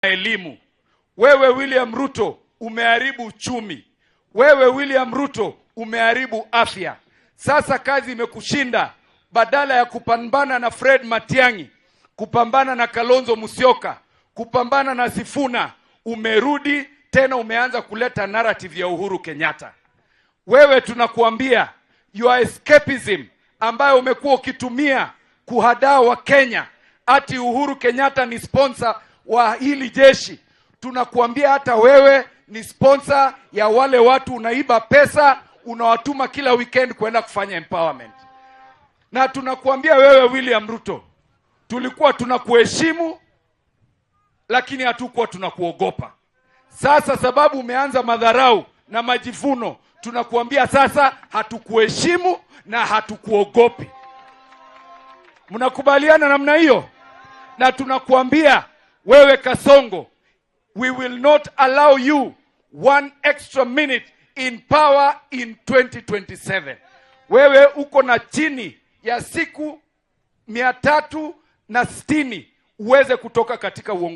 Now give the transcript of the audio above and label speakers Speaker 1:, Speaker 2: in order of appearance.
Speaker 1: elimu. Wewe William Ruto umeharibu uchumi. Wewe William Ruto umeharibu afya. Sasa kazi imekushinda, badala ya kupambana na Fred Matiang'i, kupambana na Kalonzo Musyoka, kupambana na Sifuna, umerudi tena umeanza kuleta narrative ya Uhuru Kenyatta. Wewe tunakuambia your escapism ambayo umekuwa ukitumia kuhadaa wa Kenya ati Uhuru Kenyatta ni sponsor wa hili jeshi. Tunakuambia hata wewe ni sponsor ya wale watu unaiba pesa, unawatuma kila weekend kwenda kufanya empowerment. Na tunakuambia wewe William Ruto, tulikuwa tunakuheshimu lakini hatukuwa tunakuogopa. Sasa sababu umeanza madharau na majivuno, tunakuambia sasa hatukuheshimu na hatukuogopi. Mnakubaliana namna hiyo? Na tunakuambia wewe Kasongo, we will not allow you one extra minute in power in 2027. Wewe uko na chini ya siku 360 uweze kutoka katika uongozi.